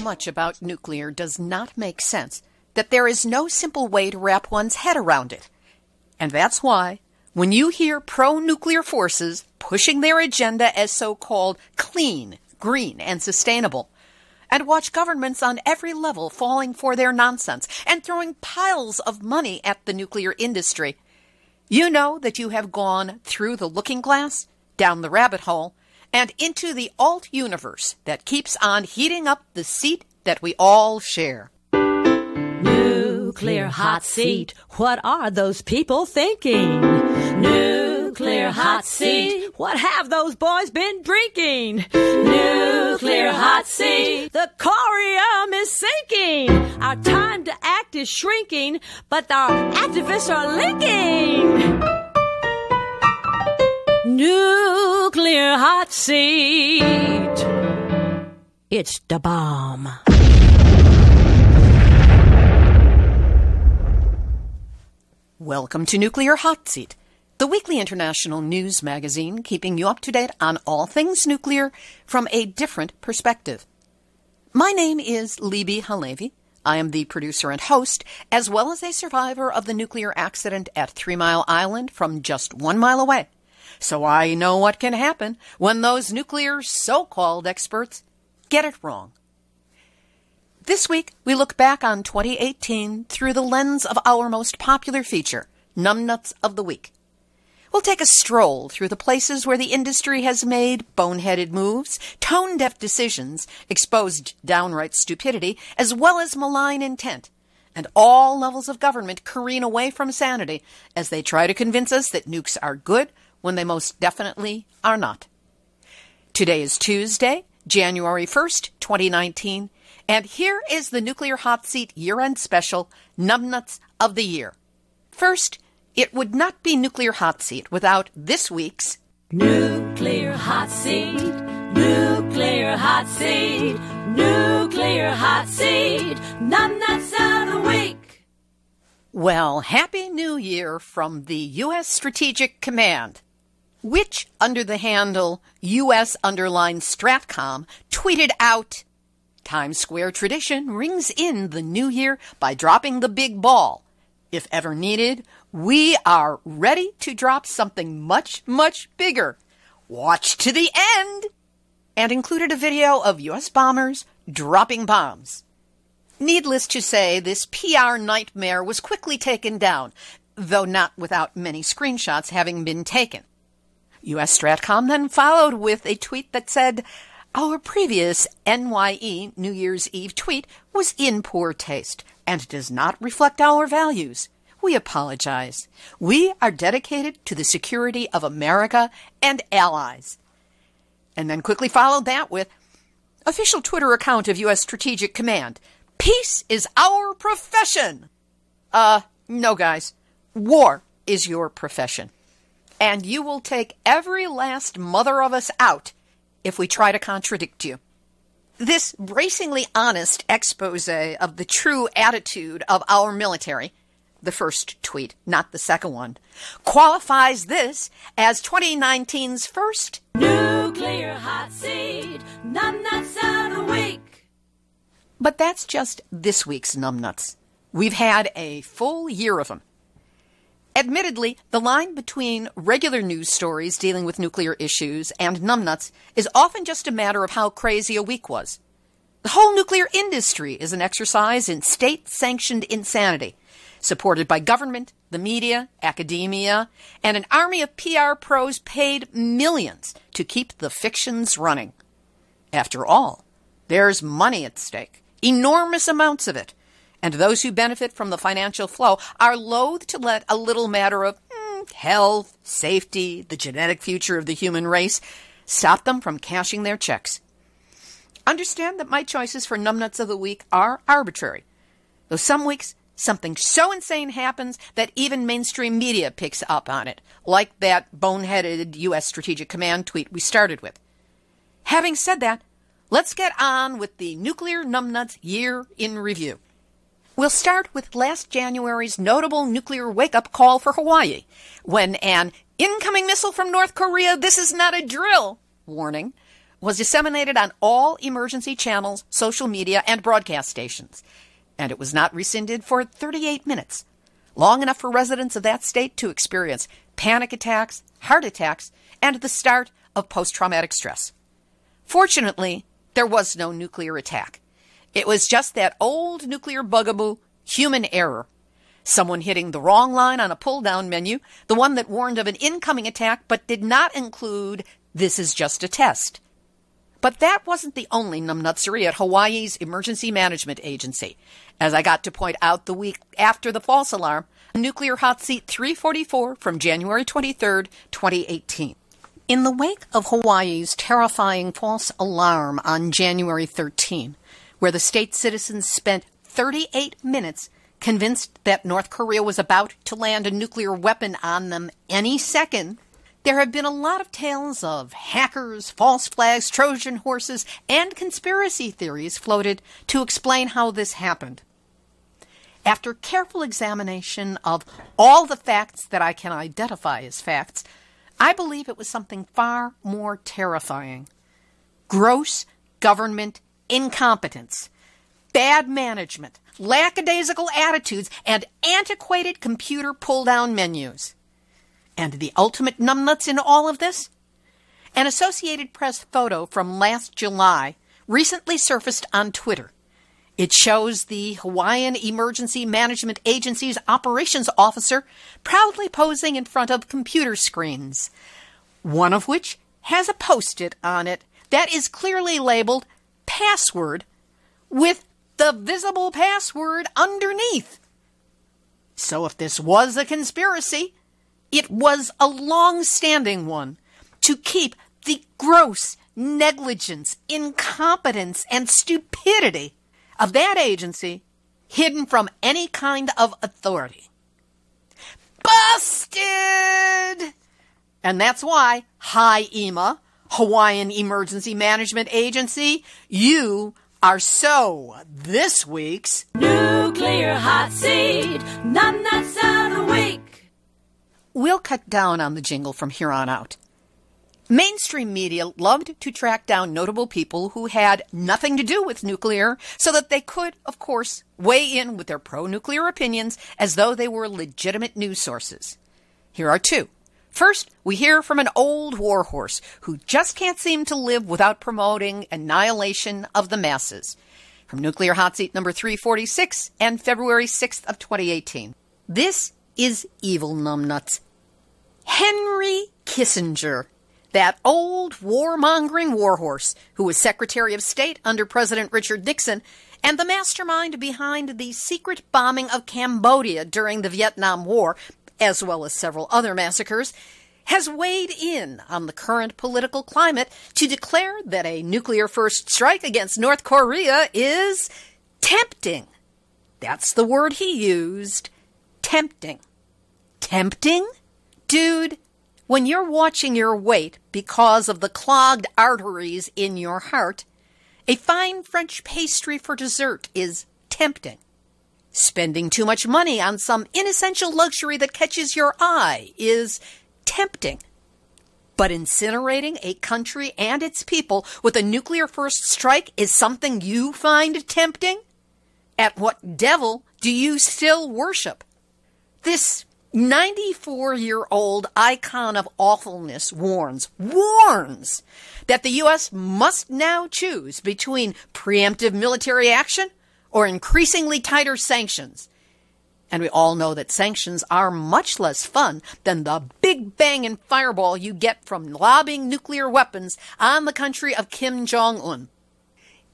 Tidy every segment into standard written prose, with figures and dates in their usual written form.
much about nuclear does not make sense that there is no simple way to wrap one's head around it. And that's why, when you hear pro-nuclear forces pushing their agenda as so-called clean, green, and sustainable, and watch governments on every level falling for their nonsense and throwing piles of money at the nuclear industry, you know that you have gone through the looking glass, down the rabbit hole, and into the alt universe that keeps on heating up the seat that we all share. Nuclear hot seat, what are those people thinking? Nuclear hot seat, what have those boys been drinking? Nuclear hot seat, the corium is sinking. Our time to act is shrinking, but our activists are linking. Nuclear hot seat, it's the bomb. Welcome to Nuclear Hot Seat, the weekly international news magazine keeping you up to date on all things nuclear from a different perspective. My name is Libby Halevi. I am the producer and host, as well as a survivor of the nuclear accident at 3 Mile Island from just 1 mile away. So I know what can happen when those nuclear so-called experts get it wrong. This week, we look back on 2018 through the lens of our most popular feature, Numnutz of the Week. We'll take a stroll through the places where the industry has made boneheaded moves, tone-deaf decisions, exposed downright stupidity, as well as malign intent, and all levels of government careen away from sanity as they try to convince us that nukes are good when they most definitely are not. Today is Tuesday, January 1st, 2019, and here is the Nuclear Hot Seat year-end special, Numnutz of the Year. First, it would not be Nuclear Hot Seat without this week's Nuclear Hot Seat, Nuclear Hot Seat, Nuclear Hot Seat, Numnutz of the Week. Well, Happy New Year from the U.S. Strategic Command, which, under the handle US_Stratcom, tweeted out, Times Square tradition rings in the new year by dropping the big ball. If ever needed, we are ready to drop something much, much bigger. Watch to the end! And included a video of U.S. bombers dropping bombs. Needless to say, this PR nightmare was quickly taken down, though not without many screenshots having been taken. U.S. Stratcom then followed with a tweet that said, Our previous NYE New Year's Eve tweet was in poor taste and does not reflect our values. We apologize. We are dedicated to the security of America and allies. And then quickly followed that with, official Twitter account of U.S. Strategic Command. Peace is our profession. No guys. War is your profession. And you will take every last mother of us out if we try to contradict you. This bracingly honest expose of the true attitude of our military, the first tweet, not the second one, qualifies this as 2019's first Nuclear Hot Seat, Numnutz of the Week. But that's just this week's Numnutz. We've had a full year of them. Admittedly, the line between regular news stories dealing with nuclear issues and Numnutz is often just a matter of how crazy a week was. The whole nuclear industry is an exercise in state-sanctioned insanity, supported by government, the media, academia, and an army of PR pros paid millions to keep the fictions running. After all, there's money at stake, enormous amounts of it, and those who benefit from the financial flow are loath to let a little matter of health, safety, the genetic future of the human race stop them from cashing their checks. Understand that my choices for Numnutz of the Week are arbitrary, though some weeks something so insane happens that even mainstream media picks up on it, like that boneheaded U.S. Strategic Command tweet we started with. Having said that, let's get on with the Nuclear Numnutz Year in Review. We'll start with last January's notable nuclear wake-up call for Hawaii, when an incoming missile from North Korea, this is not a drill, warning, was disseminated on all emergency channels, social media, and broadcast stations. And it was not rescinded for 38 minutes, long enough for residents of that state to experience panic attacks, heart attacks, and the start of post-traumatic stress. Fortunately, there was no nuclear attack. It was just that old nuclear bugaboo, human error. Someone hitting the wrong line on a pull-down menu, the one that warned of an incoming attack but did not include, "This is just a test." But that wasn't the only numbnutsery at Hawaii's Emergency Management Agency. As I got to point out the week after the false alarm, Nuclear Hotseat 344 from January 23, 2018. In the wake of Hawaii's terrifying false alarm on January 13, where the state citizens spent 38 minutes convinced that North Korea was about to land a nuclear weapon on them any second, there have been a lot of tales of hackers, false flags, Trojan horses, and conspiracy theories floated to explain how this happened. After careful examination of all the facts that I can identify as facts, I believe it was something far more terrifying. Gross government incompetence, bad management, lackadaisical attitudes, and antiquated computer pull-down menus. And the ultimate numbnuts in all of this? An Associated Press photo from last July recently surfaced on Twitter. It shows the Hawaiian Emergency Management Agency's operations officer proudly posing in front of computer screens, one of which has a post-it on it that is clearly labeled password with the visible password underneath. So if this was a conspiracy, it was a long-standing one to keep the gross negligence, incompetence, and stupidity of that agency hidden from any kind of authority. Busted! And that's why, Hi EMA, Hawaiian Emergency Management Agency, you are so this week's Nuclear Hot Seat, Numnutz of the Week. We'll cut down on the jingle from here on out. Mainstream media loved to track down notable people who had nothing to do with nuclear so that they could, of course, weigh in with their pro-nuclear opinions as though they were legitimate news sources. Here are two. First, we hear from an old warhorse who just can't seem to live without promoting annihilation of the masses. From Nuclear Hot Seat number 346 and February 6th of 2018. This is evil numbnuts. Henry Kissinger, that old warmongering warhorse who was Secretary of State under President Richard Nixon and the mastermind behind the secret bombing of Cambodia during the Vietnam War, as well as several other massacres, has weighed in on the current political climate to declare that a nuclear first strike against North Korea is tempting. That's the word he used, tempting. Tempting? Dude, when you're watching your weight because of the clogged arteries in your heart, a fine French pastry for dessert is tempting. Spending too much money on some inessential luxury that catches your eye is tempting. But incinerating a country and its people with a nuclear first strike is something you find tempting? At what devil do you still worship? This 94-year-old icon of awfulness warns that the U.S. must now choose between preemptive military action or increasingly tighter sanctions. And we all know that sanctions are much less fun than the big bang and fireball you get from lobbing nuclear weapons on the country of Kim Jong-un.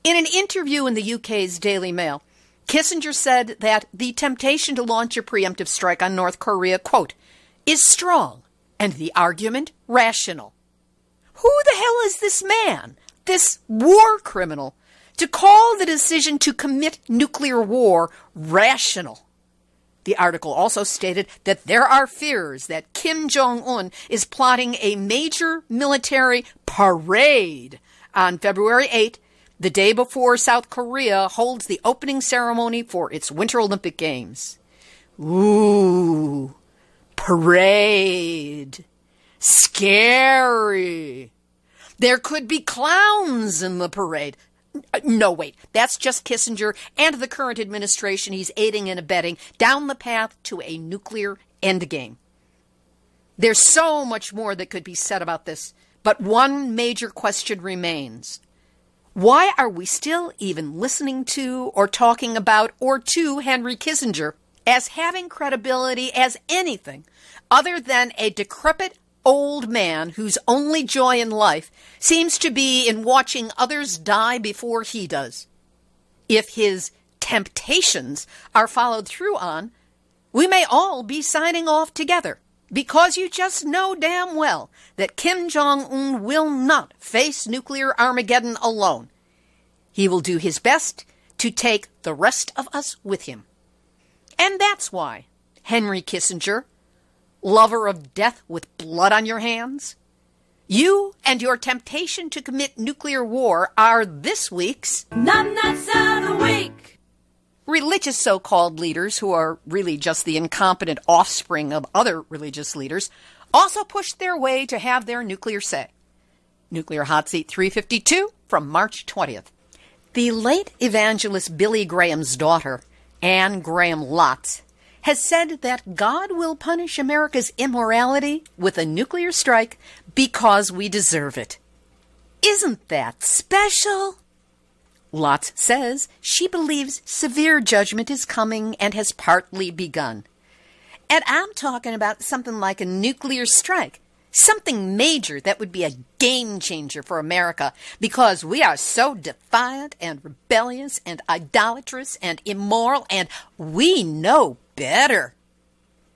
In an interview in the UK's Daily Mail, Kissinger said that the temptation to launch a preemptive strike on North Korea, quote, is strong and the argument rational. Who the hell is this man, this war criminal, to call the decision to commit nuclear war rational? The article also stated that there are fears that Kim Jong-un is plotting a major military parade on February 8, the day before South Korea holds the opening ceremony for its Winter Olympic Games. Ooh, parade. Scary. There could be clowns in the parade. No, wait, that's just Kissinger and the current administration he's aiding and abetting down the path to a nuclear endgame. There's so much more that could be said about this, but one major question remains. Why are we still even listening to or talking about or to Henry Kissinger as having credibility as anything other than a decrepit old man whose only joy in life seems to be in watching others die before he does? If his temptations are followed through on, we may all be signing off together, because you just know damn well that Kim Jong-un will not face nuclear Armageddon alone. He will do his best to take the rest of us with him. And that's why, Henry Kissinger, lover of death with blood on your hands, you and your temptation to commit nuclear war are this week's Numnutz of the Week. Religious so-called leaders, who are really just the incompetent offspring of other religious leaders, also pushed their way to have their nuclear say. Nuclear Hotseat 352 from March 20th. The late evangelist Billy Graham's daughter, Anne Graham Lotz, has said that God will punish America's immorality with a nuclear strike because we deserve it. Isn't that special? Lotz says she believes severe judgment is coming and has partly begun. And I'm talking about something like a nuclear strike, something major that would be a game changer for America because we are so defiant and rebellious and idolatrous and immoral, and we know better.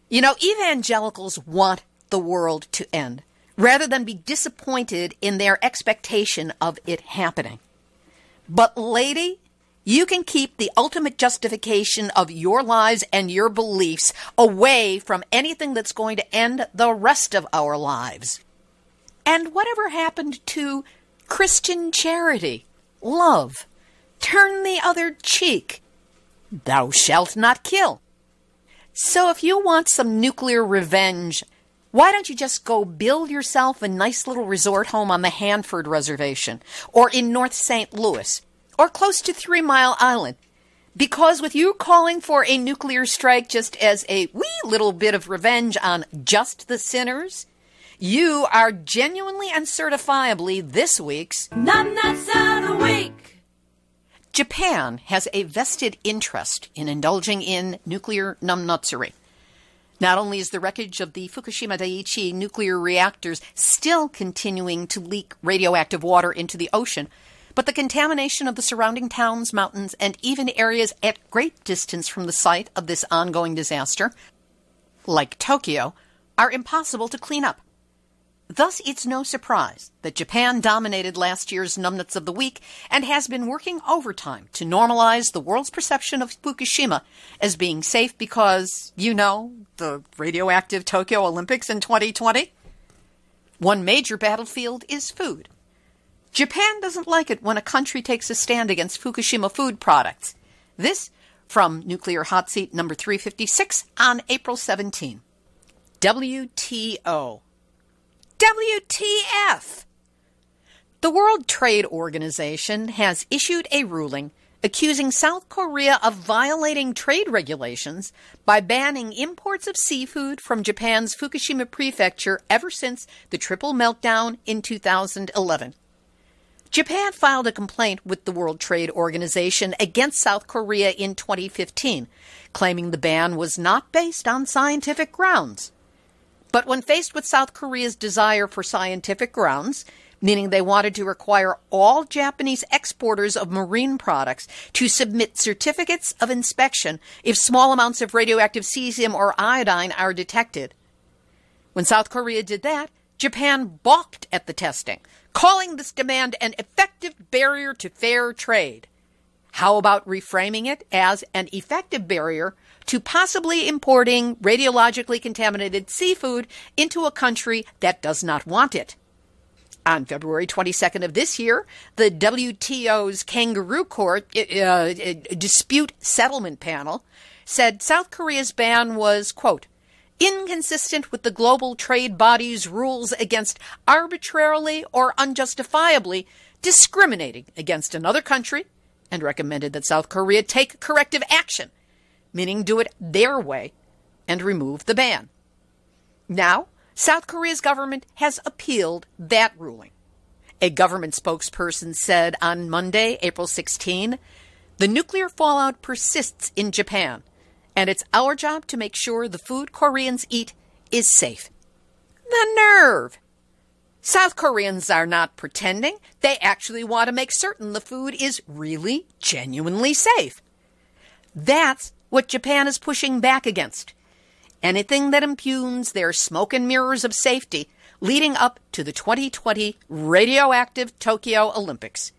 You know, evangelicals want the world to end rather than be disappointed in their expectation of it happening. But, lady, you can keep the ultimate justification of your lives and your beliefs away from anything that's going to end the rest of our lives. And whatever happened to Christian charity, love, turn the other cheek, thou shalt not kill? So if you want some nuclear revenge, why don't you just go build yourself a nice little resort home on the Hanford Reservation or in North St. Louis or close to 3 Mile Island? Because with you calling for a nuclear strike just as a wee little bit of revenge on just the sinners, you are genuinely and certifiably this week's Numnutz of the Week. Japan has a vested interest in indulging in nuclear numbnutsery. Not only is the wreckage of the Fukushima Daiichi nuclear reactors still continuing to leak radioactive water into the ocean, but the contamination of the surrounding towns, mountains, and even areas at great distance from the site of this ongoing disaster, like Tokyo, are impossible to clean up. Thus, it's no surprise that Japan dominated last year's Numnutz of the Week and has been working overtime to normalize the world's perception of Fukushima as being safe because, you know, the Radioactive Tokyo Olympics in 2020. One major battlefield is food. Japan doesn't like it when a country takes a stand against Fukushima food products. This from Nuclear Hot Seat number 356 on April 17. WTO. WTF! The World Trade Organization has issued a ruling accusing South Korea of violating trade regulations by banning imports of seafood from Japan's Fukushima prefecture ever since the triple meltdown in 2011. Japan filed a complaint with the World Trade Organization against South Korea in 2015, claiming the ban was not based on scientific grounds. But when faced with South Korea's desire for scientific grounds, meaning they wanted to require all Japanese exporters of marine products to submit certificates of inspection if small amounts of radioactive cesium or iodine are detected. When South Korea did that, Japan balked at the testing, calling this demand an effective barrier to fair trade. How about reframing it as an effective barrier to possibly importing radiologically contaminated seafood into a country that does not want it? On February 22nd of this year, the WTO's Kangaroo Court dispute settlement panel said South Korea's ban was, quote, inconsistent with the global trade body's rules against arbitrarily or unjustifiably discriminating against another country, and recommended that South Korea take corrective action, meaning do it their way, and remove the ban. Now, South Korea's government has appealed that ruling. A government spokesperson said on Monday, April 16, the nuclear fallout persists in Japan, and it's our job to make sure the food Koreans eat is safe. The nerve! South Koreans are not pretending. They actually want to make certain the food is really, genuinely safe. That's what Japan is pushing back against. Anything that impugns their smoke and mirrors of safety leading up to the 2020 Radioactive Tokyo Olympics.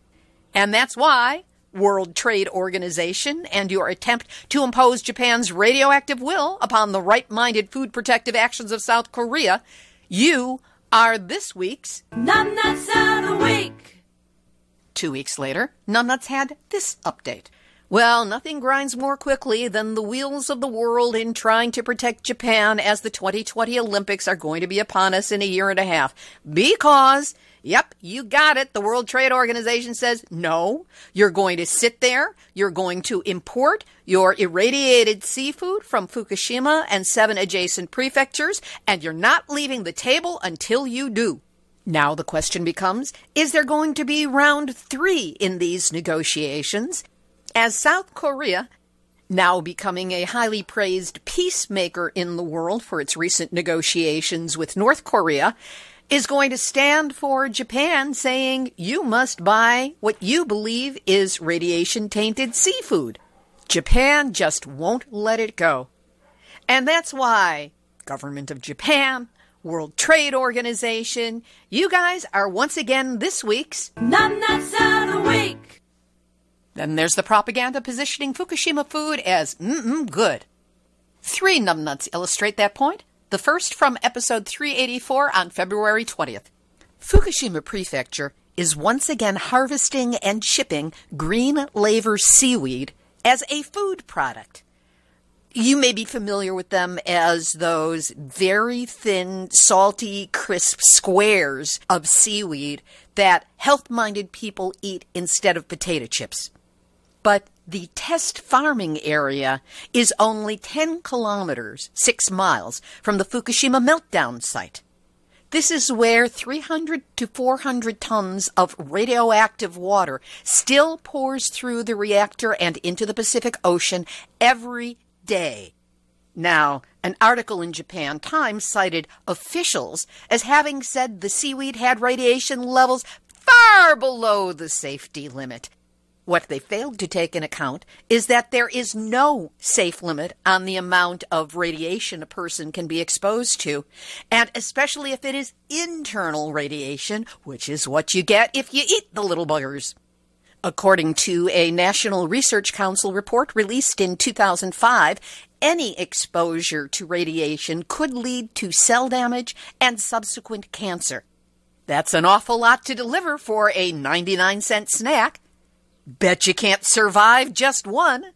And that's why World Trade Organization and your attempt to impose Japan's radioactive will upon the right-minded food protective actions of South Korea, you are this week's Numnutz of the Week. 2 weeks later, Numnutz had this update. Well, nothing grinds more quickly than the wheels of the world in trying to protect Japan as the 2020 Olympics are going to be upon us in a year and a half. Because, yep, you got it, the World Trade Organization says, no, you're going to sit there, you're going to import your irradiated seafood from Fukushima and 7 adjacent prefectures, and you're not leaving the table until you do. Now the question becomes, is there going to be round 3 in these negotiations? As South Korea, now becoming a highly praised peacemaker in the world for its recent negotiations with North Korea, is going to stand for Japan saying you must buy what you believe is radiation-tainted seafood. Japan just won't let it go. And that's why Government of Japan, World Trade Organization, you guys are once again this week's Numnutz of the Week. Then there's the propaganda positioning Fukushima food as good. 3 numbnuts illustrate that point. The first from episode 384 on February 20th. Fukushima Prefecture is once again harvesting and shipping green laver seaweed as a food product. You may be familiar with them as those very thin, salty, crisp squares of seaweed that health-minded people eat instead of potato chips. But the test farming area is only 10 kilometers, 6 miles, from the Fukushima meltdown site. This is where 300 to 400 tons of radioactive water still pours through the reactor and into the Pacific Ocean every day. Now, an article in Japan Times cited officials as having said the seaweed had radiation levels far below the safety limit. What they failed to take into account is that there is no safe limit on the amount of radiation a person can be exposed to, and especially if it is internal radiation, which is what you get if you eat the little buggers. According to a National Research Council report released in 2005, any exposure to radiation could lead to cell damage and subsequent cancer. That's an awful lot to deliver for a 99-cent snack. Bet you can't survive just one.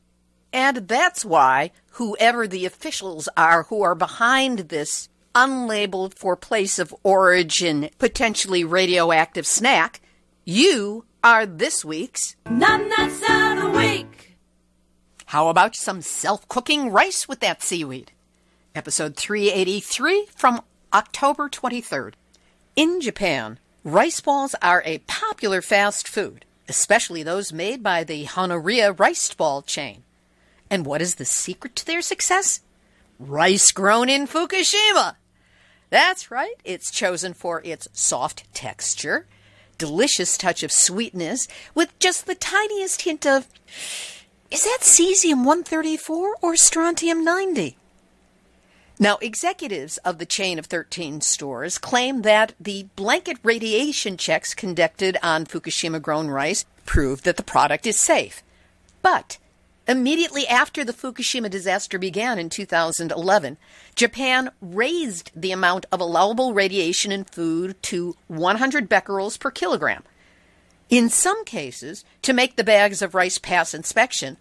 And that's why whoever the officials are who are behind this unlabeled for place of origin potentially radioactive snack, you are this week's Numnutz of the Week. How about some self-cooking rice with that seaweed? Episode 383 from October 23rd. In Japan, rice balls are a popular fast food, especially those made by the Honoriya rice ball chain. And what is the secret to their success? Rice grown in Fukushima. That's right, it's chosen for its soft texture, delicious touch of sweetness, with just the tiniest hint of, is that cesium-134 or strontium-90? Now, executives of the chain of 13 stores claim that the blanket radiation checks conducted on Fukushima-grown rice proved that the product is safe. But immediately after the Fukushima disaster began in 2011, Japan raised the amount of allowable radiation in food to 100 becquerels per kilogram. In some cases, to make the bags of rice pass inspection,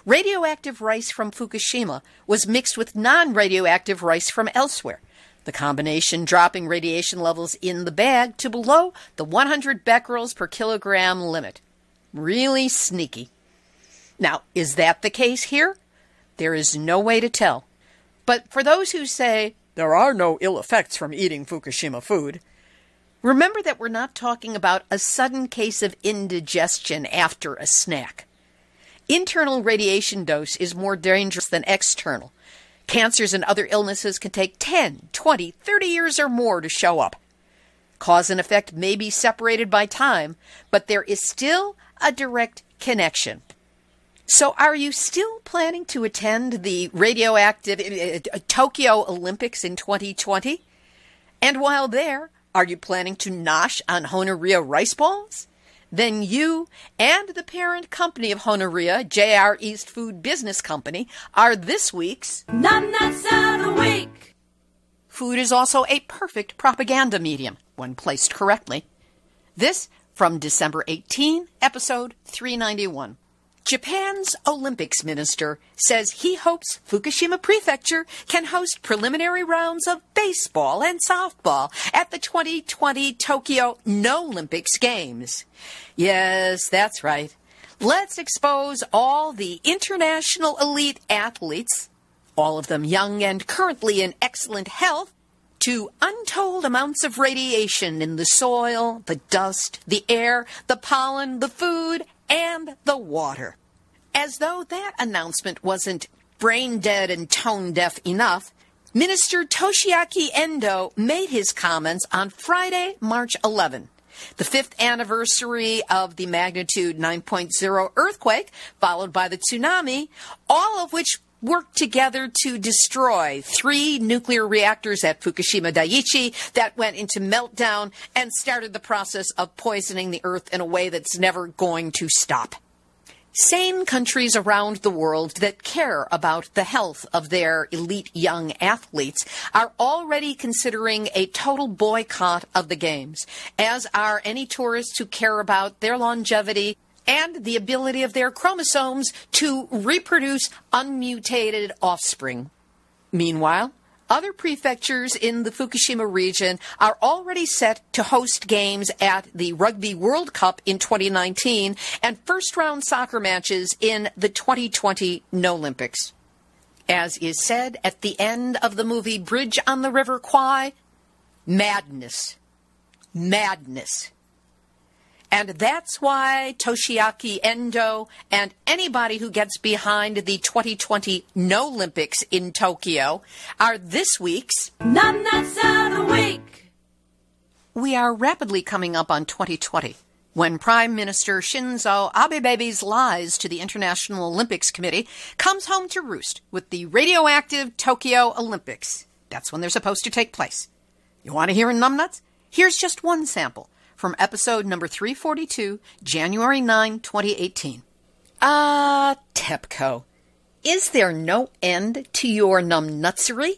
Radioactive rice from Fukushima was mixed with non-radioactive rice from elsewhere, the combination dropping radiation levels in the bag to below the 100 becquerels per kilogram limit. Really sneaky. Now, is that the case here? There is no way to tell. But for those who say, there are no ill effects from eating Fukushima food, remember that we're not talking about a sudden case of indigestion after a snack. Internal radiation dose is more dangerous than external. Cancers and other illnesses can take 10, 20, 30 years or more to show up. Cause and effect may be separated by time, but there is still a direct connection. So are you still planning to attend the Radioactive Tokyo Olympics in 2020? And while there, are you planning to nosh on Honoria rice balls? Then you and the parent company of Honoria, JR East Food Business Company, are this week's Numnutz of the Week. Food is also a perfect propaganda medium when placed correctly. This from December 18, episode 391. Japan's Olympics minister says he hopes Fukushima Prefecture can host preliminary rounds of baseball and softball at the 2020 Tokyo Olympics Games. Yes, that's right. Let's expose all the international elite athletes, all of them young and currently in excellent health, to untold amounts of radiation in the soil, the dust, the air, the pollen, the food, and the water. As though that announcement wasn't brain-dead and tone-deaf enough, Minister Toshiaki Endo made his comments on Friday, March 11, the 5th anniversary of the magnitude 9.0 earthquake, followed by the tsunami, all of which worked together to destroy 3 nuclear reactors at Fukushima Daiichi that went into meltdown and started the process of poisoning the earth in a way that's never going to stop. Sane countries around the world that care about the health of their elite young athletes are already considering a total boycott of the Games, as are any tourists who care about their longevity and the ability of their chromosomes to reproduce unmutated offspring. Meanwhile, other prefectures in the Fukushima region are already set to host games at the Rugby World Cup in 2019 and first-round soccer matches in the 2020 Olympics. As is said at the end of the movie Bridge on the River Kwai, madness. Madness. And that's why Toshiaki Endo and anybody who gets behind the 2020 Olympics in Tokyo are this week's Numnutz of the Week. We are rapidly coming up on 2020 when Prime Minister Shinzo Abe's lies to the International Olympics Committee comes home to roost with the Radioactive Tokyo Olympics. That's when they're supposed to take place. You want to hear in Numnutz? Here's just one sample from episode number 342, January 9, 2018. TEPCO. Is there no end to your numnutsery?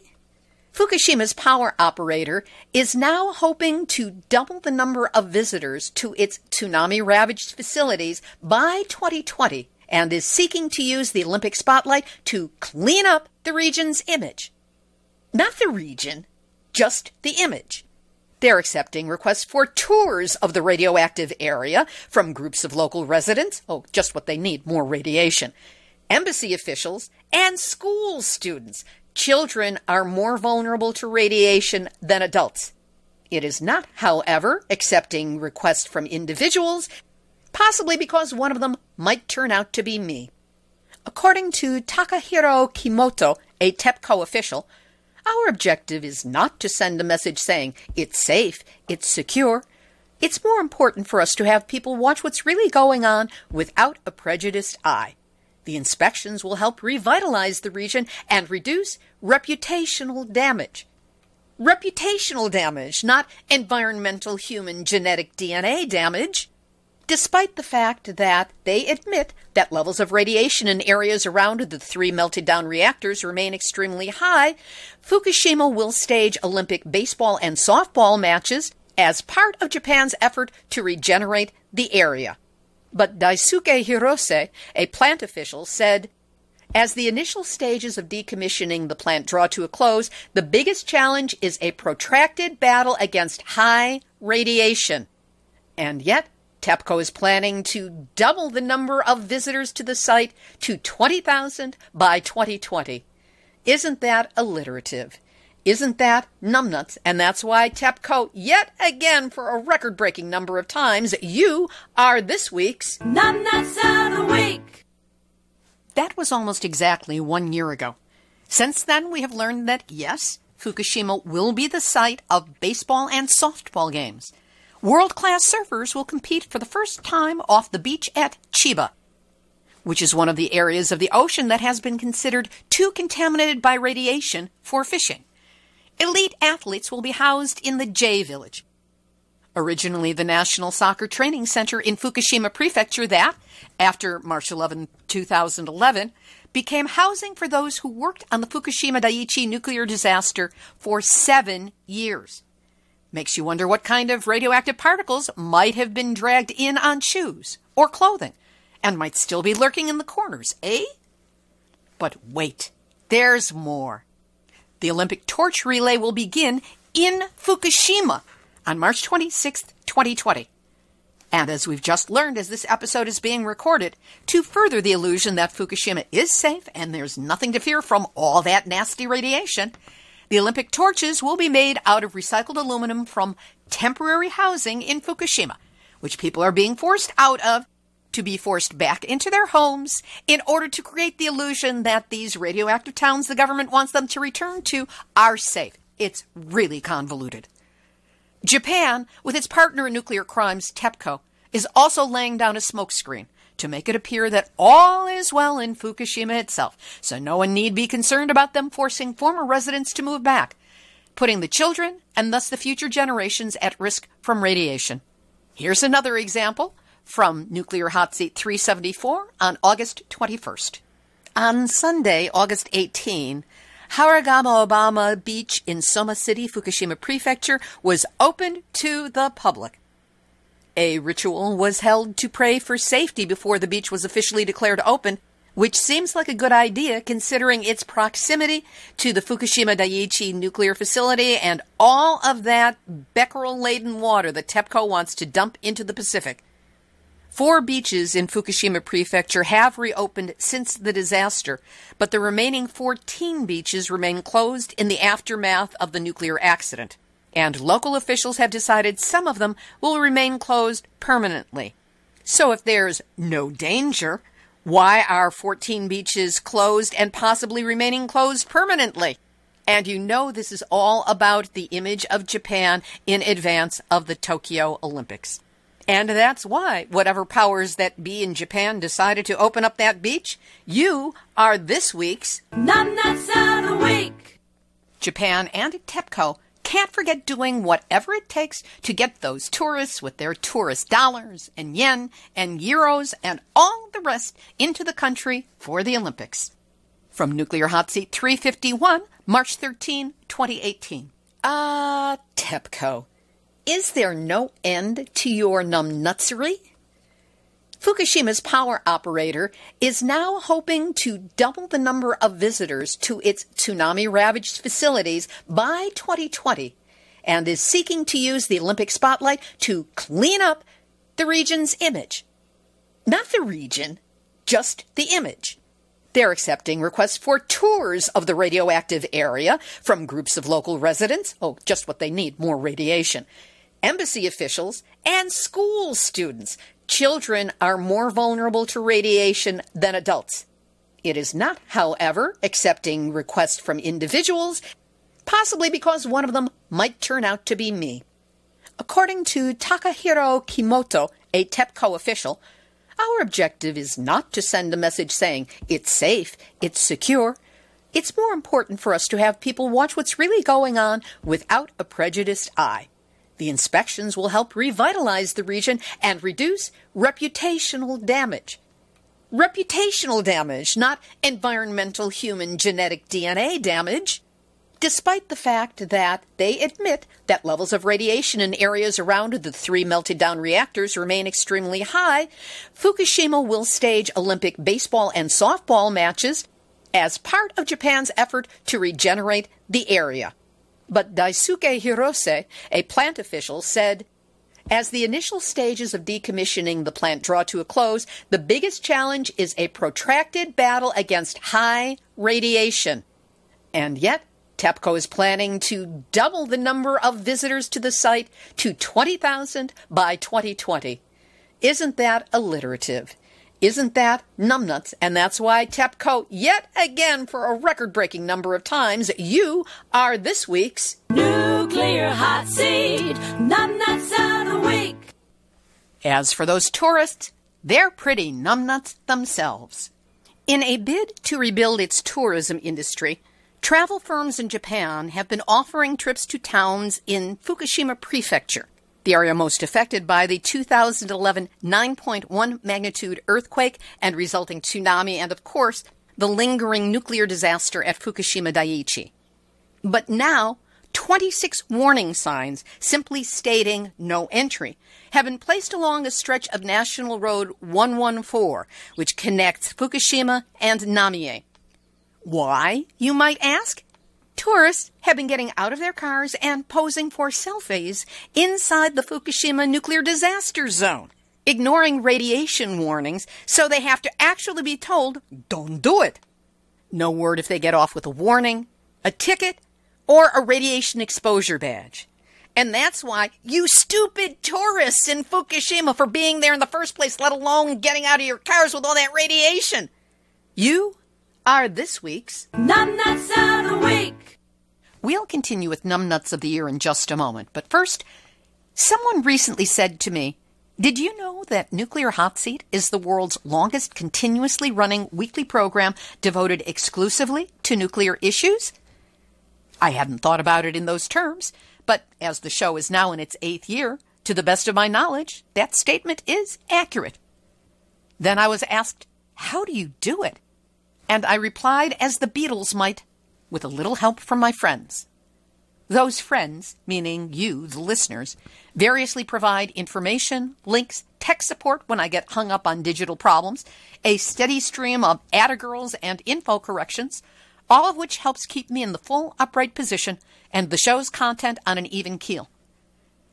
Fukushima's power operator is now hoping to double the number of visitors to its tsunami-ravaged facilities by 2020 and is seeking to use the Olympic spotlight to clean up the region's image. Not the region, just the image. They're accepting requests for tours of the radioactive area from groups of local residents. Oh, just what they need, more radiation. Embassy officials and school students. Children are more vulnerable to radiation than adults. It is not, however, accepting requests from individuals, possibly because one of them might turn out to be me. According to Takahiro Kimoto, a TEPCO official, our objective is not to send a message saying it's safe, it's secure. It's more important for us to have people watch what's really going on without a prejudiced eye. The inspections will help revitalize the region and reduce reputational damage. Reputational damage, not environmental human genetic DNA damage. Despite the fact that they admit that levels of radiation in areas around the 3 melted-down reactors remain extremely high, Fukushima will stage Olympic baseball and softball matches as part of Japan's effort to regenerate the area. But Daisuke Hirose, a plant official, said, As the initial stages of decommissioning the plant draw to a close, the biggest challenge is a protracted battle against high radiation. And yet, TEPCO is planning to double the number of visitors to the site to 20,000 by 2020. Isn't that alliterative? Isn't that numbnuts? And that's why TEPCO, yet again for a record-breaking number of times, you are this week's Numnutz of the Week. That was almost exactly 1 year ago. Since then, we have learned that, yes, Fukushima will be the site of baseball and softball games. World-class surfers will compete for the first time off the beach at Chiba, which is one of the areas of the ocean that has been considered too contaminated by radiation for fishing. Elite athletes will be housed in the J Village, originally the National Soccer Training Center in Fukushima Prefecture that, after March 11, 2011, became housing for those who worked on the Fukushima Daiichi nuclear disaster for 7 years. Makes you wonder what kind of radioactive particles might have been dragged in on shoes or clothing and might still be lurking in the corners, eh? But wait, there's more. The Olympic torch relay will begin in Fukushima on March 26, 2020. And as we've just learned as this episode is being recorded, to further the illusion that Fukushima is safe and there's nothing to fear from all that nasty radiation, the Olympic torches will be made out of recycled aluminum from temporary housing in Fukushima, which people are being forced out of to be forced back into their homes in order to create the illusion that these radioactive towns the government wants them to return to are safe. It's really convoluted. Japan, with its partner in nuclear crimes, TEPCO, is also laying down a smokescreen to make it appear that all is well in Fukushima itself, so no one need be concerned about them forcing former residents to move back, putting the children and thus the future generations at risk from radiation. Here's another example from Nuclear Hotseat 374 on August 21st. On Sunday, August 18, Haragama-Obama Beach in Soma City, Fukushima Prefecture, was opened to the public. A ritual was held to pray for safety before the beach was officially declared open, which seems like a good idea considering its proximity to the Fukushima Daiichi nuclear facility and all of that becquerel-laden water that TEPCO wants to dump into the Pacific. 4 beaches in Fukushima Prefecture have reopened since the disaster, but the remaining 14 beaches remain closed in the aftermath of the nuclear accident. And local officials have decided some of them will remain closed permanently. So if there's no danger, why are 14 beaches closed and possibly remaining closed permanently? And you know this is all about the image of Japan in advance of the Tokyo Olympics. And that's why, whatever powers that be in Japan decided to open up that beach, you are this week's Numnutz of the Week. Japan and TEPCO can't forget doing whatever it takes to get those tourists with their tourist dollars and yen and euros and all the rest into the country for the Olympics. From Nuclear Hotseat 351, March 13, 2018. TEPCO. Is there no end to your numbnutsery? Fukushima's power operator is now hoping to double the number of visitors to its tsunami-ravaged facilities by 2020 and is seeking to use the Olympic spotlight to clean up the region's image. Not the region, just the image. They're accepting requests for tours of the radioactive area from groups of local residents. Oh, just what they need, more radiation. Embassy officials, and school students. Children are more vulnerable to radiation than adults. It is not, however, accepting requests from individuals, possibly because one of them might turn out to be me. According to Takahiro Kimoto, a TEPCO official, our objective is not to send a message saying, it's safe, it's secure. It's more important for us to have people watch what's really going on without a prejudiced eye. The inspections will help revitalize the region and reduce reputational damage. Reputational damage, not environmental human genetic DNA damage. Despite the fact that they admit that levels of radiation in areas around the 3 melted-down reactors remain extremely high, Fukushima will stage Olympic baseball and softball matches as part of Japan's effort to regenerate the area. But Daisuke Hirose, a plant official, said, as the initial stages of decommissioning the plant draw to a close, the biggest challenge is a protracted battle against high radiation. And yet, TEPCO is planning to double the number of visitors to the site to 20,000 by 2020. Isn't that alliterative? Isn't that Numnutz? And that's why TEPCO, yet again for a record-breaking number of times, you are this week's Nuclear Hot Seat, Numnutz of the Week. As for those tourists, they're pretty numbnuts themselves. In a bid to rebuild its tourism industry, travel firms in Japan have been offering trips to towns in Fukushima Prefecture, the area most affected by the 2011 9.1 magnitude earthquake and resulting tsunami, and of course, the lingering nuclear disaster at Fukushima Daiichi. But now, 26 warning signs simply stating no entry have been placed along a stretch of National Road 114, which connects Fukushima and Namie. Why, you might ask? Tourists have been getting out of their cars and posing for selfies inside the Fukushima nuclear disaster zone, ignoring radiation warnings, so they have to actually be told, don't do it. No word if they get off with a warning, a ticket, or a radiation exposure badge. And that's why you stupid tourists in Fukushima for being there in the first place, let alone getting out of your cars with all that radiation. You are this week's Numnutz of the Week. We'll continue with Numnutz of the Year in just a moment. But first, someone recently said to me, did you know that Nuclear Hotseat is the world's longest continuously running weekly program devoted exclusively to nuclear issues? I hadn't thought about it in those terms, but as the show is now in its 8th year, to the best of my knowledge, that statement is accurate. Then I was asked, how do you do it? And I replied as the Beatles might, with a little help from my friends. Those friends, meaning you, the listeners, variously provide information, links, tech support when I get hung up on digital problems, a steady stream of atta-girls and info corrections, all of which helps keep me in the full upright position and the show's content on an even keel.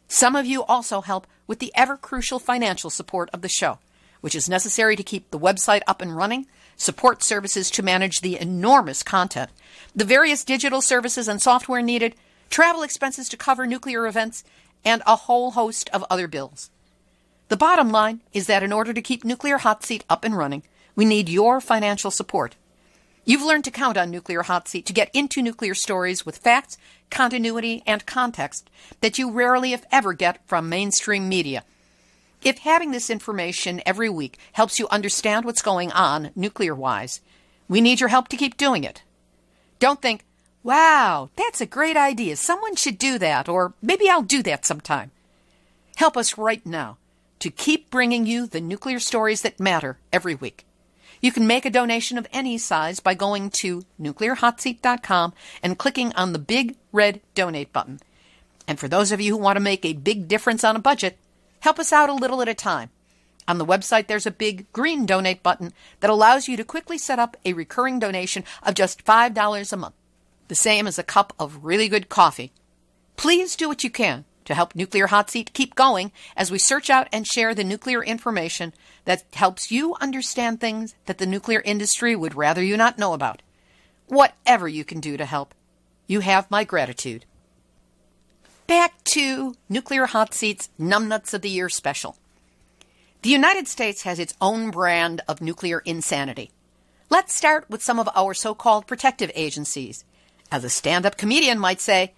Some of you also help with the ever-crucial financial support of the show, which is necessary to keep the website up and running, support services to manage the enormous content, the various digital services and software needed, travel expenses to cover nuclear events, and a whole host of other bills. The bottom line is that in order to keep Nuclear Hotseat up and running, we need your financial support. You've learned to count on Nuclear Hotseat to get into nuclear stories with facts, continuity, and context that you rarely, if ever, get from mainstream media. If having this information every week helps you understand what's going on nuclear-wise, we need your help to keep doing it. Don't think, wow, that's a great idea. Someone should do that, or maybe I'll do that sometime. Help us right now to keep bringing you the nuclear stories that matter every week. You can make a donation of any size by going to nuclearhotseat.com and clicking on the big red donate button. And for those of you who want to make a big difference on a budget, help us out a little at a time. On the website, there's a big green donate button that allows you to quickly set up a recurring donation of just $5 a month, the same as a cup of really good coffee. Please do what you can to help Nuclear Hotseat keep going as we search out and share the nuclear information that helps you understand things that the nuclear industry would rather you not know about. Whatever you can do to help, you have my gratitude. Back to Nuclear Hotseat's Numnutz of the Year special. The United States has its own brand of nuclear insanity. Let's start with some of our so-called protective agencies. As a stand-up comedian might say,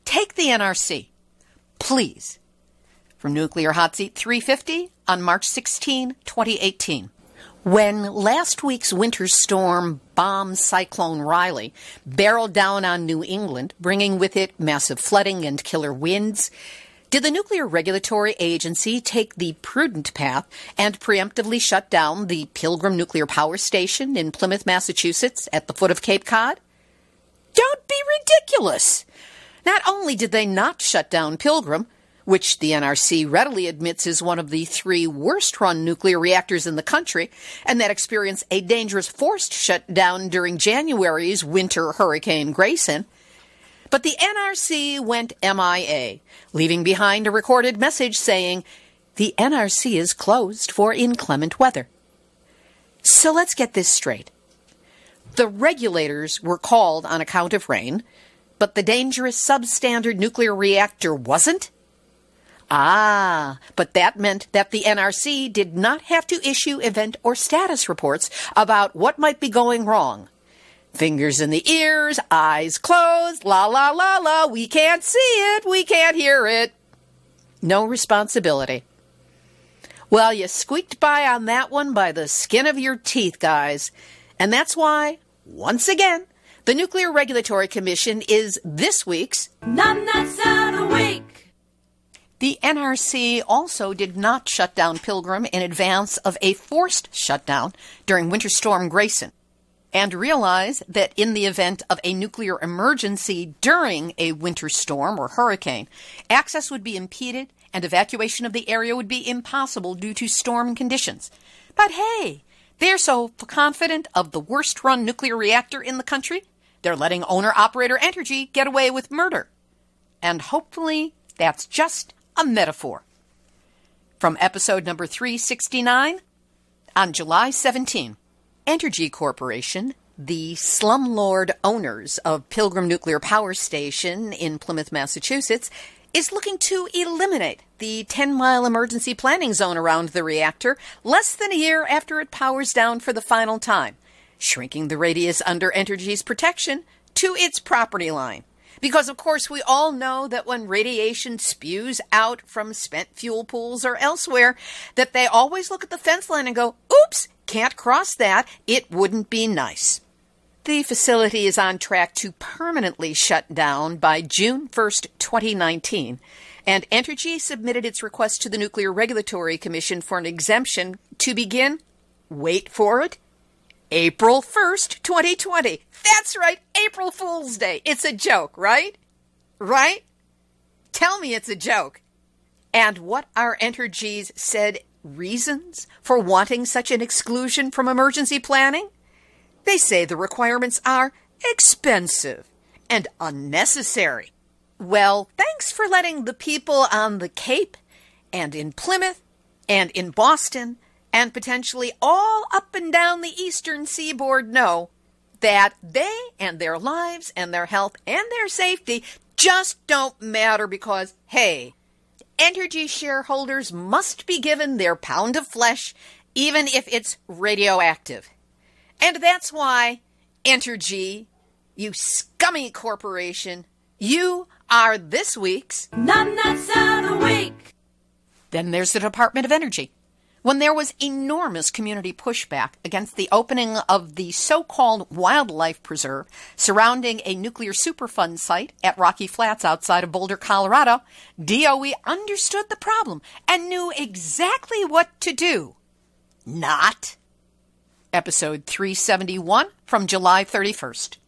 take the NRC. Please. From Nuclear Hotseat 350 on March 16, 2018. When last week's winter storm bomb cyclone Riley barreled down on New England, bringing with it massive flooding and killer winds, did the Nuclear Regulatory Agency take the prudent path and preemptively shut down the Pilgrim Nuclear Power Station in Plymouth, Massachusetts, at the foot of Cape Cod? Don't be ridiculous! Not only did they not shut down Pilgrim, which the NRC readily admits is one of the 3 worst-run nuclear reactors in the country, and that experienced a dangerous forced shutdown during January's winter Hurricane Grayson. But the NRC went MIA, leaving behind a recorded message saying, "The NRC is closed for inclement weather." So let's get this straight. The regulators were called on account of rain, but the dangerous substandard nuclear reactor wasn't? But that meant that the NRC did not have to issue event or status reports about what might be going wrong. Fingers in the ears, eyes closed, la la la la, we can't see it, we can't hear it. No responsibility. Well, you squeaked by on that one by the skin of your teeth, guys. And that's why, once again, the Nuclear Regulatory Commission is this week's Numnutz of the Week. The NRC also did not shut down Pilgrim in advance of a forced shutdown during Winter Storm Grayson, and realized that in the event of a nuclear emergency during a winter storm or hurricane, access would be impeded and evacuation of the area would be impossible due to storm conditions. But hey, they're so confident of the worst-run nuclear reactor in the country, they're letting owner-operator Entergy get away with murder. And hopefully that's just a metaphor. From episode number 369, on July 17, Entergy Corporation, the slumlord owners of Pilgrim Nuclear Power Station in Plymouth, Massachusetts, is looking to eliminate the 10-mile emergency planning zone around the reactor less than a year after it powers down for the final time, shrinking the radius under Entergy's protection to its property line. Because, of course, we all know that when radiation spews out from spent fuel pools or elsewhere, that they always look at the fence line and go, "Oops, can't cross that. It wouldn't be nice." The facility is on track to permanently shut down by June 1st, 2019, and Entergy submitted its request to the Nuclear Regulatory Commission for an exemption to begin, wait for it, April 1st, 2020. That's right, April Fool's Day. It's a joke, right? Right? Tell me it's a joke. And what are Entergy's said reasons for wanting such an exclusion from emergency planning? They say the requirements are expensive and unnecessary. Well, thanks for letting the people on the Cape and in Plymouth and in Boston and potentially all up and down the eastern seaboard know that they and their lives and their health and their safety just don't matter because, hey, Entergy shareholders must be given their pound of flesh even if it's radioactive. And that's why, Entergy, you scummy corporation, you are this week's Numnutz of the Week. Then there's the Department of Energy. When there was enormous community pushback against the opening of the so-called wildlife preserve surrounding a nuclear Superfund site at Rocky Flats outside of Boulder, Colorado, DOE understood the problem and knew exactly what to do. Not. Episode 371 from July 31st.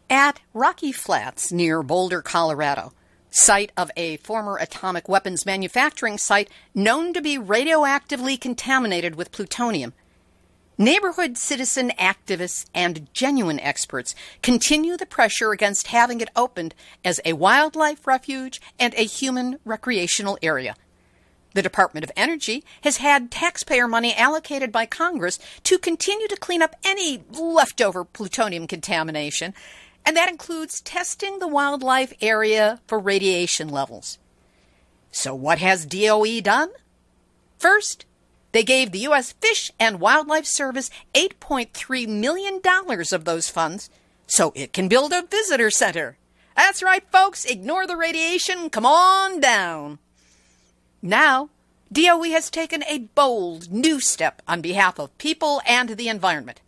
At Rocky Flats near Boulder, Colorado, site of a former atomic weapons manufacturing site known to be radioactively contaminated with plutonium, neighborhood citizen activists and genuine experts continue the pressure against having it opened as a wildlife refuge and a human recreational area. The Department of Energy has had taxpayer money allocated by Congress to continue to clean up any leftover plutonium contamination, and that includes testing the wildlife area for radiation levels. So what has DOE done? First, they gave the U.S. Fish and Wildlife Service $8.3 million of those funds so it can build a visitor center. That's right, folks. Ignore the radiation. Come on down. Now, DOE has taken a bold new step on behalf of people and the environment.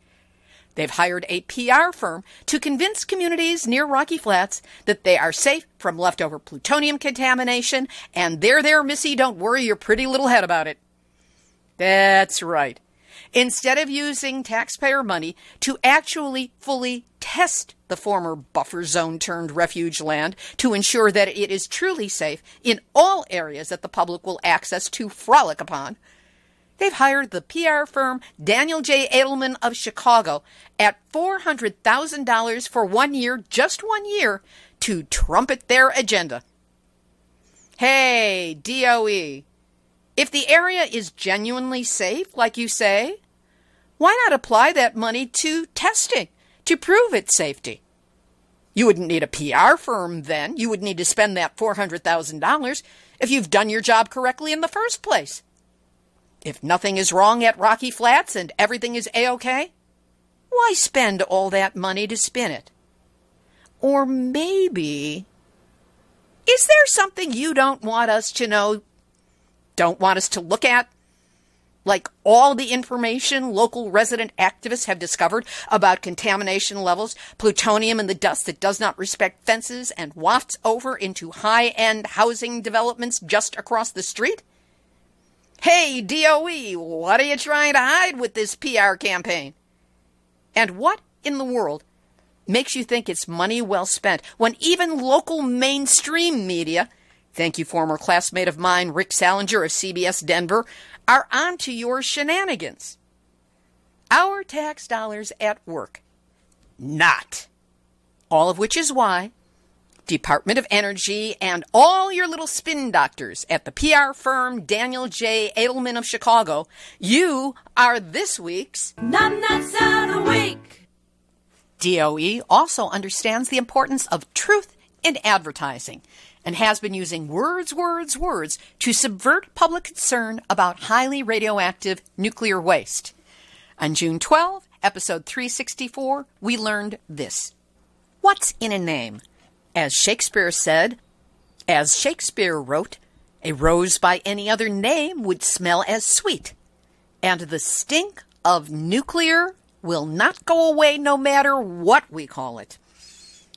They've hired a PR firm to convince communities near Rocky Flats that they are safe from leftover plutonium contamination, and there, Missy, don't worry your pretty little head about it. That's right. Instead of using taxpayer money to actually fully test the former buffer zone turned refuge land to ensure that it is truly safe in all areas that the public will access to frolic upon, they've hired the PR firm Daniel J. Edelman of Chicago at $400,000 for 1 year, just 1 year, to trumpet their agenda. Hey, DOE, if the area is genuinely safe, like you say, why not apply that money to testing to prove its safety? You wouldn't need a PR firm then. You would need to spend that $400,000 if you've done your job correctly in the first place. If nothing is wrong at Rocky Flats and everything is A-OK, why spend all that money to spin it? Or maybe, is there something you don't want us to know, don't want us to look at? Like all the information local resident activists have discovered about contamination levels, plutonium in the dust that does not respect fences and wafts over into high-end housing developments just across the street? Hey, DOE, what are you trying to hide with this PR campaign? And what in the world makes you think it's money well spent when even local mainstream media, thank you former classmate of mine, Rick Salinger of CBS Denver, are on to your shenanigans? Our tax dollars at work. Not. All of which is why Department of Energy and all your little spin doctors at the PR firm Daniel J. Edelman of Chicago, you are this week's Numnutz of the Week. DOE also understands the importance of truth in advertising and has been using words to subvert public concern about highly radioactive nuclear waste. On June 12, episode 364, we learned this. What's in a name? As Shakespeare said, as Shakespeare wrote, a rose by any other name would smell as sweet, and the stink of nuclear will not go away no matter what we call it.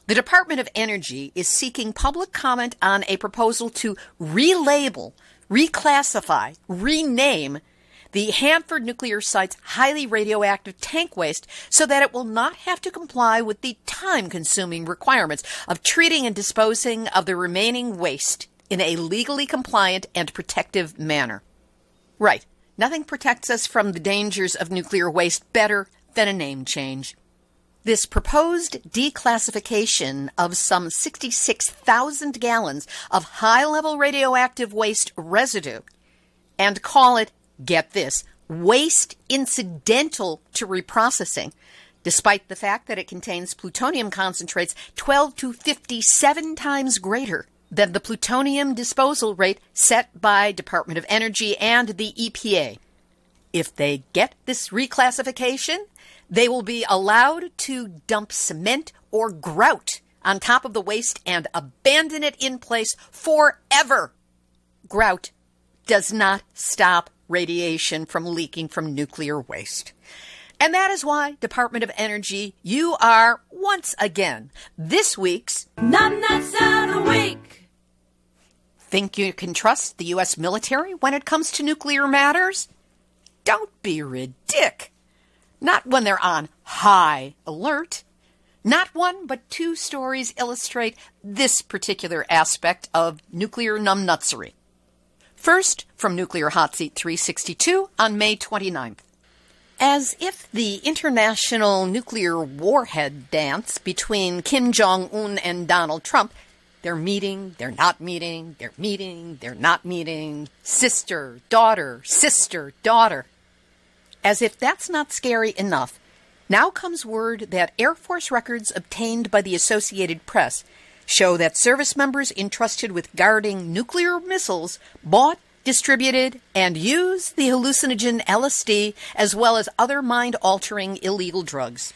The Department of Energy is seeking public comment on a proposal to relabel, reclassify, rename the Hanford nuclear site's highly radioactive tank waste so that it will not have to comply with the time-consuming requirements of treating and disposing of the remaining waste in a legally compliant and protective manner. Right. Nothing protects us from the dangers of nuclear waste better than a name change. This proposed declassification of some 66,000 gallons of high-level radioactive waste residue and call it, get this, waste incidental to reprocessing, despite the fact that it contains plutonium concentrates 12 to 57 times greater than the plutonium disposal rate set by Department of Energy and the EPA. If they get this reclassification, they will be allowed to dump cement or grout on top of the waste and abandon it in place forever. Grout does not stop radiation from leaking from nuclear waste. And that is why, Department of Energy, you are, once again, this week's Numnutz of the Week. Think you can trust the U.S. military when it comes to nuclear matters? Don't be ridiculous. Not when they're on high alert. Not one, but two stories illustrate this particular aspect of nuclear numbnutsery. First, from Nuclear Hotseat 362 on May 29th. As if the international nuclear warhead dance between Kim Jong-un and Donald Trump, they're meeting, they're not meeting, they're meeting, they're not meeting, sister, daughter, As if that's not scary enough, now comes word that Air Force records obtained by the Associated Press show that service members entrusted with guarding nuclear missiles bought, distributed, and used the hallucinogen LSD as well as other mind-altering illegal drugs.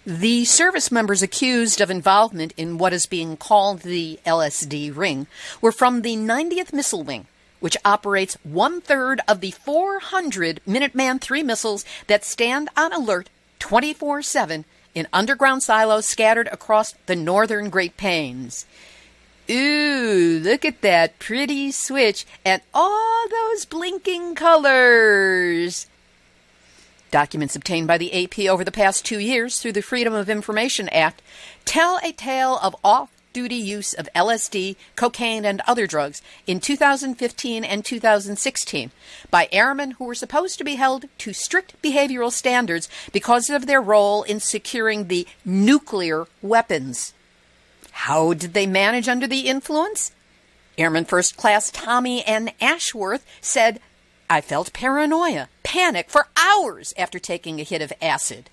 The service members accused of involvement in what is being called the LSD ring were from the 90th Missile Wing, which operates 1/3 of the 400 Minuteman III missiles that stand on alert 24/7 in underground silos scattered across the northern Great Plains. Ooh, look at that pretty switch and all those blinking colors. Documents obtained by the AP over the past 2 years through the Freedom of Information Act tell a tale of off-duty use of LSD, cocaine, and other drugs in 2015 and 2016 by airmen who were supposed to be held to strict behavioral standards because of their role in securing the nuclear weapons. How did they manage under the influence? Airman First Class Tommy N. Ashworth said, "I felt paranoia, panic for hours after taking a hit of acid."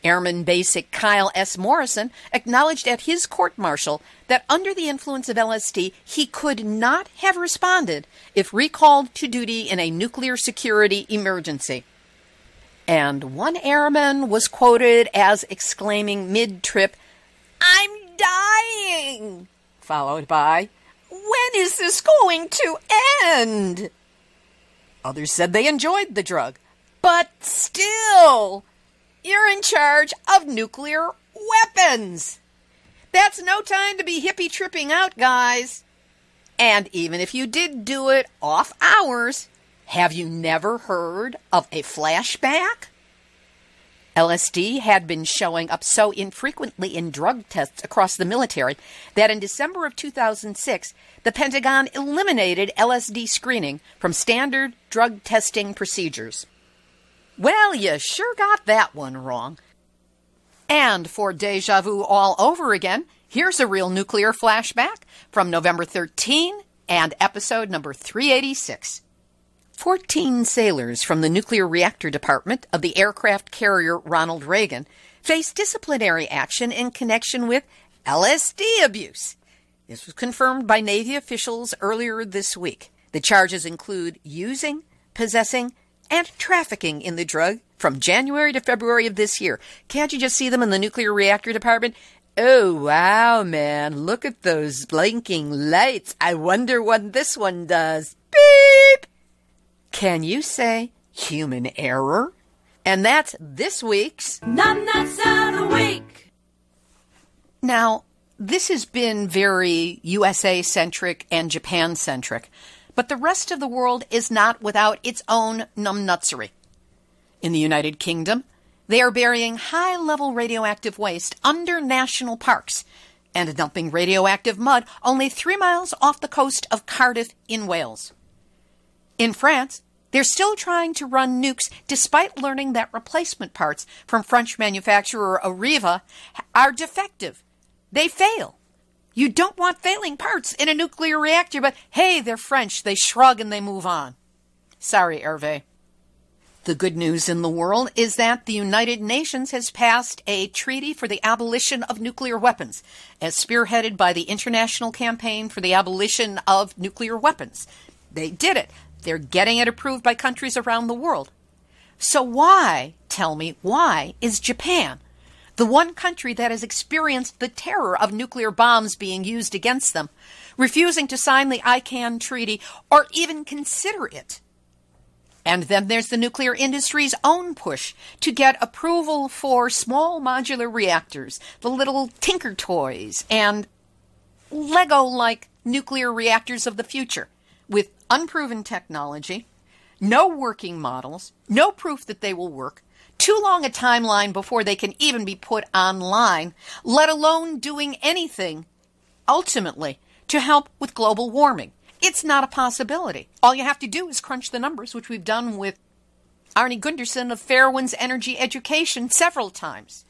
Airman Basic Kyle S. Morrison acknowledged at his court-martial that under the influence of LSD, he could not have responded if recalled to duty in a nuclear security emergency. And one airman was quoted as exclaiming mid-trip, "I'm dying," followed by, "When is this going to end?" Others said they enjoyed the drug, but still, you're in charge of nuclear weapons. That's no time to be hippie tripping out, guys. And even if you did do it off hours, have you never heard of a flashback? LSD had been showing up so infrequently in drug tests across the military that in December of 2006, the Pentagon eliminated LSD screening from standard drug testing procedures. Well, you sure got that one wrong. And for deja vu all over again, here's a real nuclear flashback from November 13 and episode number 386. 14 sailors from the nuclear reactor department of the aircraft carrier Ronald Reagan faced disciplinary action in connection with LSD abuse. This was confirmed by Navy officials earlier this week. The charges include using, possessing, and trafficking in the drug from January to February of this year. Can't you just see them in the nuclear reactor department? Oh, wow, man, look at those blinking lights. I wonder what this one does. Beep! Can you say human error? And that's this week's Numnutz of the Week. Now, this has been very USA-centric and Japan-centric, but the rest of the world is not without its own numbnutsery. In the United Kingdom, they are burying high-level radioactive waste under national parks and dumping radioactive mud only 3 miles off the coast of Cardiff in Wales. In France, they're still trying to run nukes despite learning that replacement parts from French manufacturer Areva are defective. They fail. You don't want failing parts in a nuclear reactor, but hey, they're French. They shrug and they move on. Sorry, Hervé. The good news in the world is that the United Nations has passed a treaty for the abolition of nuclear weapons, as spearheaded by the International Campaign for the Abolition of Nuclear Weapons. They did it. They're getting it approved by countries around the world. So why, tell me, why is Japan, the one country that has experienced the terror of nuclear bombs being used against them, refusing to sign the ICAN treaty or even consider it? And then there's the nuclear industry's own push to get approval for small modular reactors, the little tinker toys, and Lego-like nuclear reactors of the future, with unproven technology, no working models, no proof that they will work, too long a timeline before they can even be put online, let alone doing anything, ultimately, to help with global warming. It's not a possibility. All you have to do is crunch the numbers, which we've done with Arnie Gunderson of Fairwinds Energy Education several times.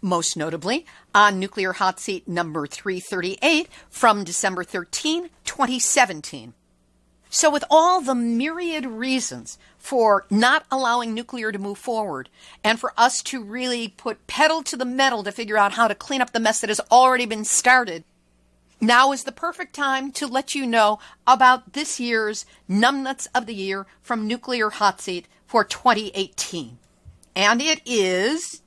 Most notably, on Nuclear Hotseat number 338 from December 13, 2017. So with all the myriad reasons for not allowing nuclear to move forward and for us to really put pedal to the metal to figure out how to clean up the mess that has already been started, now is the perfect time to let you know about this year's Numnutz of the Year from Nuclear Hotseat for 2018. And it is,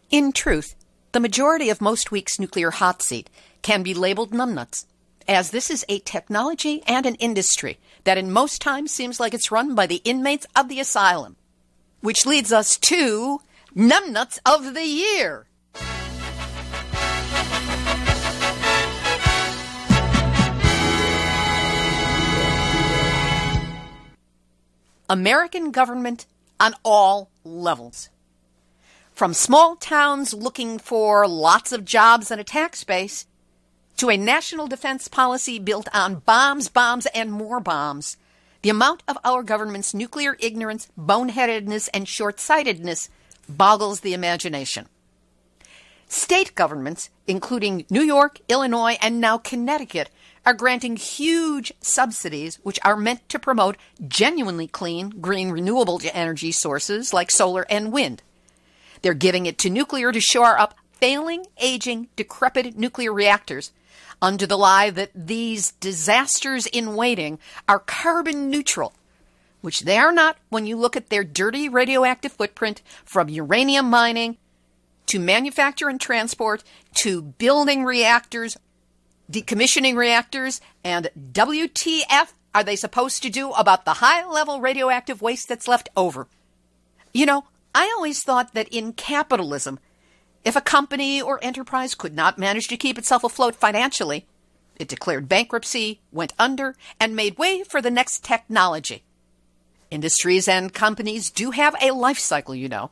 in truth, the majority of most week's Nuclear Hotseat can be labeled Numnutz, as this is a technology and an industry that in most times seems like it's run by the inmates of the asylum. Which leads us to Numnutz of the Year. American government on all levels. From small towns looking for lots of jobs and a tax base, to a national defense policy built on bombs, bombs, and more bombs, the amount of our government's nuclear ignorance, boneheadedness, and short-sightedness boggles the imagination. State governments, including New York, Illinois, and now Connecticut, are granting huge subsidies which are meant to promote genuinely clean, green, renewable energy sources like solar and wind. They're giving it to nuclear to shore up failing, aging, decrepit nuclear reactors under the lie that these disasters in waiting are carbon neutral, which they are not when you look at their dirty radioactive footprint from uranium mining to manufacture and transport to building reactors, decommissioning reactors, and WTF are they supposed to do about the high-level radioactive waste that's left over? You know, I always thought that in capitalism, if a company or enterprise could not manage to keep itself afloat financially, it declared bankruptcy, went under, and made way for the next technology. Industries and companies do have a life cycle, you know.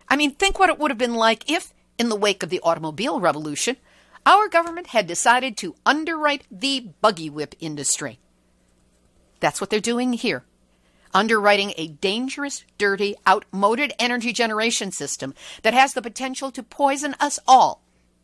I mean, think what it would have been like if, in the wake of the automobile revolution, our government had decided to underwrite the buggy whip industry. That's what they're doing here. Underwriting a dangerous, dirty, outmoded energy generation system that has the potential to poison us all.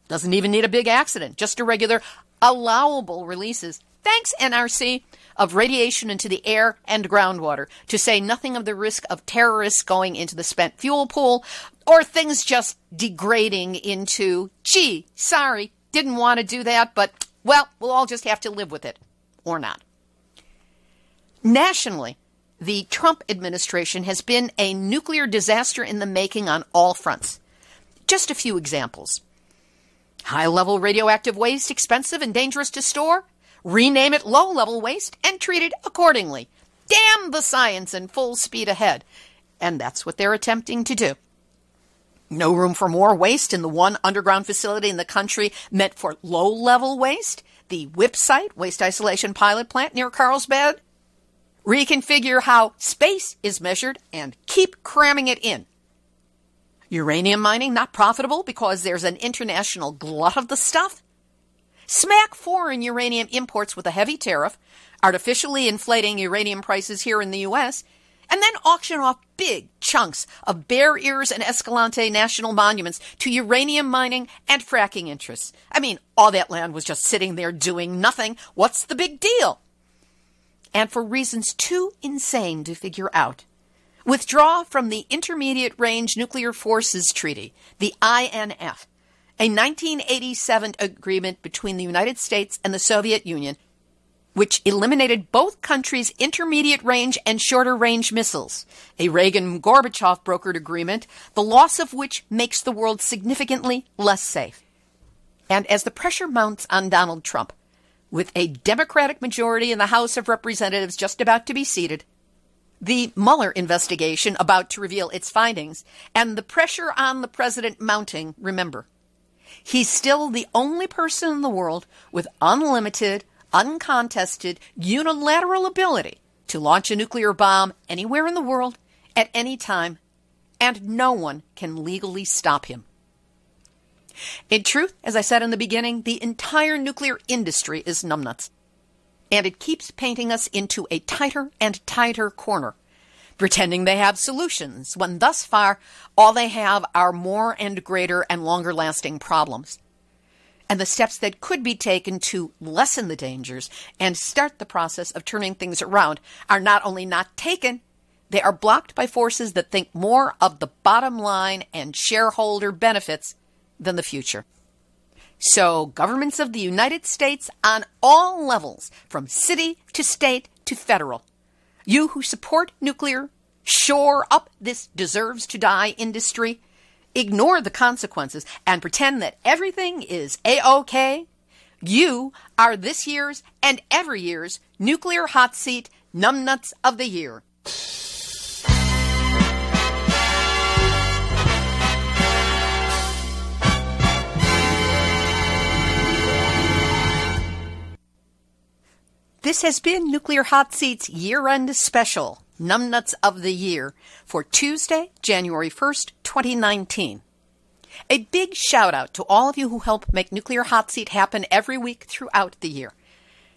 Doesn't even need a big accident, just a regular allowable releases, thanks NRC, of radiation into the air and groundwater, to say nothing of the risk of terrorists going into the spent fuel pool or things just degrading into, gee, sorry, didn't want to do that, but, well, we'll all just have to live with it, or not. Nationally, the Trump administration has been a nuclear disaster in the making on all fronts. Just a few examples. High-level radioactive waste, expensive and dangerous to store? Rename it low-level waste and treat it accordingly. Damn the science and full speed ahead. And that's what they're attempting to do. No room for more waste in the one underground facility in the country meant for low-level waste? The WIP site, Waste Isolation Pilot Plant near Carlsbad? Reconfigure how space is measured and keep cramming it in. Uranium mining not profitable because there's an international glut of the stuff? Smack foreign uranium imports with a heavy tariff, artificially inflating uranium prices here in the U.S., and then auction off big chunks of Bear Ears and Escalante national monuments to uranium mining and fracking interests. I mean, all that land was just sitting there doing nothing. What's the big deal? And for reasons too insane to figure out, withdraw from the Intermediate Range Nuclear Forces Treaty, the INF, a 1987 agreement between the United States and the Soviet Union, which eliminated both countries' intermediate-range and shorter-range missiles, a Reagan-Gorbachev brokered agreement, the loss of which makes the world significantly less safe. And as the pressure mounts on Donald Trump, with a Democratic majority in the House of Representatives just about to be seated, the Mueller investigation about to reveal its findings, and the pressure on the president mounting, remember, he's still the only person in the world with unlimited, uncontested, unilateral ability to launch a nuclear bomb anywhere in the world, at any time, and no one can legally stop him. In truth, as I said in the beginning, the entire nuclear industry is numbnuts. And it keeps painting us into a tighter and tighter corner, pretending they have solutions, when thus far all they have are more and greater and longer-lasting problems. And the steps that could be taken to lessen the dangers and start the process of turning things around are not only not taken, they are blocked by forces that think more of the bottom line and shareholder benefits than the future. So governments of the United States on all levels, from city to state to federal, you who support nuclear, shore up this deserves to die industry, ignore the consequences, and pretend that everything is A-OK, you are this year's and every year's Nuclear Hot Seat Numnutz of the Year. This has been Nuclear Hot Seat's year-end special, Numnutz of the Year, for Tuesday, January 1st, 2019. A big shout-out to all of you who help make Nuclear Hot Seat happen every week throughout the year.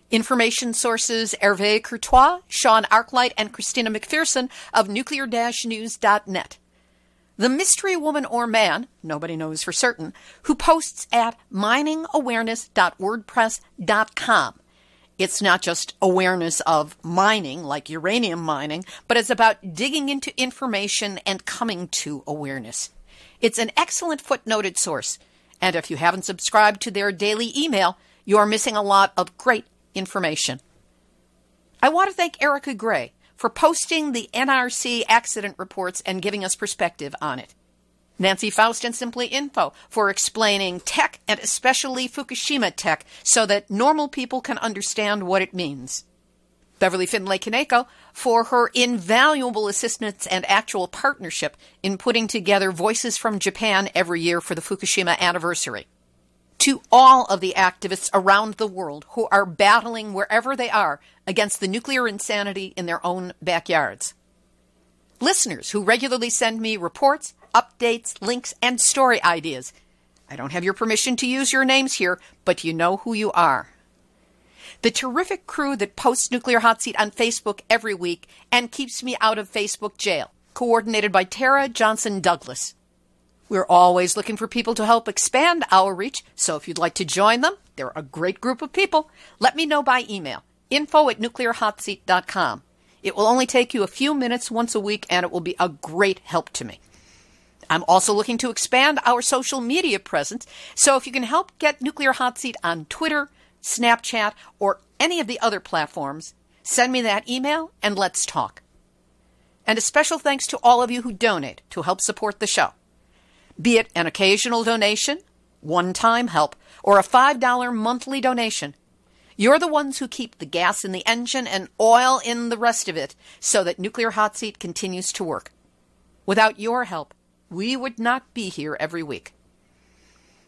Information sources Hervé Courtois, Sean Arkwright, and Christina McPherson of nuclear-news.net. The mystery woman or man, nobody knows for certain, who posts at miningawareness.wordpress.com. It's not just awareness of mining, like uranium mining, but it's about digging into information and coming to awareness. It's an excellent footnoted source, and if you haven't subscribed to their daily email, you're missing a lot of great information. I want to thank Erica Gray for posting the NRC accident reports and giving us perspective on it. Nancy Faust and Simply Info for explaining tech and especially Fukushima tech so that normal people can understand what it means. Beverly Finlay Kaneko for her invaluable assistance and actual partnership in putting together Voices from Japan every year for the Fukushima anniversary. To all of the activists around the world who are battling wherever they are against the nuclear insanity in their own backyards. Listeners who regularly send me reports, updates, links, and story ideas. I don't have your permission to use your names here, but you know who you are. The terrific crew that posts Nuclear Hot Seat on Facebook every week and keeps me out of Facebook jail, coordinated by Tara Johnson Douglas. We're always looking for people to help expand our reach, so if you'd like to join them, they're a great group of people. Let me know by email, info@nuclearhotseat.com. It will only take you a few minutes once a week, and it will be a great help to me. I'm also looking to expand our social media presence, so if you can help get Nuclear Hot Seat on Twitter, Snapchat, or any of the other platforms, send me that email and let's talk. And a special thanks to all of you who donate to help support the show. Be it an occasional donation, one-time help, or a $5 monthly donation, you're the ones who keep the gas in the engine and oil in the rest of it so that Nuclear Hot Seat continues to work. Without your help, we would not be here every week.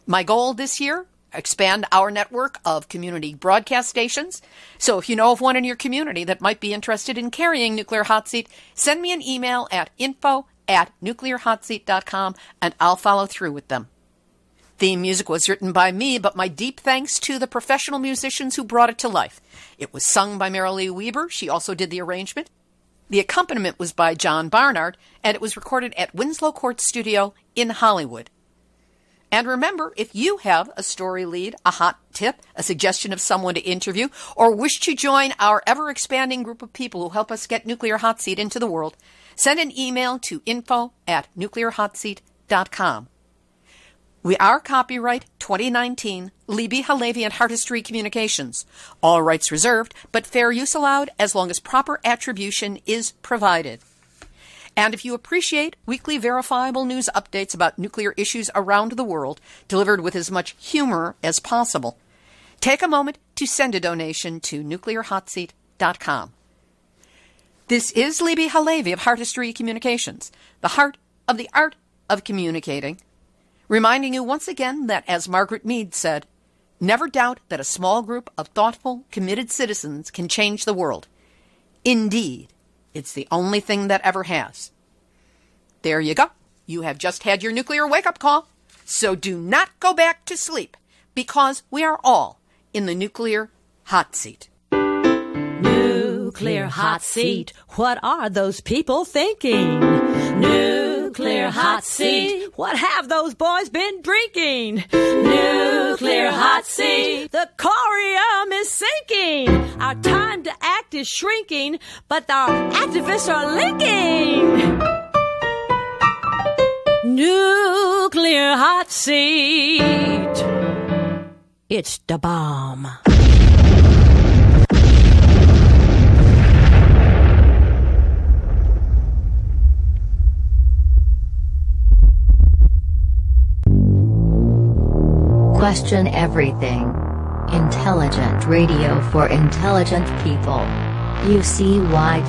My goal this year, expand our network of community broadcast stations. So if you know of one in your community that might be interested in carrying Nuclear Hot Seat, send me an email at info@nuclearhotseat.com and I'll follow through with them. Theme music was written by me, but my deep thanks to the professional musicians who brought it to life. It was sung by Marilee Weber. She also did the arrangement. The accompaniment was by John Barnard, and it was recorded at Winslow Court Studio in Hollywood. And remember, if you have a story lead, a hot tip, a suggestion of someone to interview, or wish to join our ever-expanding group of people who help us get Nuclear Hot Seat into the world, send an email to info@nuclearhotseat.com. We are copyright 2019, Libby Halevi and Heartistry Communications. All rights reserved, but fair use allowed as long as proper attribution is provided. And if you appreciate weekly verifiable news updates about nuclear issues around the world, delivered with as much humor as possible, take a moment to send a donation to nuclearhotseat.com. This is Libby Halevi of Heartistry Communications, the heart of the art of communicating, reminding you once again that, as Margaret Mead said, never doubt that a small group of thoughtful, committed citizens can change the world. Indeed, it's the only thing that ever has. There you go. You have just had your nuclear wake-up call. So do not go back to sleep, because we are all in the Nuclear Hot Seat. Nuclear Hot Seat. What are those people thinking? Nuclear Hot Seat. What have those boys been drinking? Nuclear Hot Seat. The corium is sinking. Our time to act is shrinking, but our activists are linking. Nuclear Hot Seat. It's the bomb. Question everything. Intelligent radio for intelligent people. UCY.tv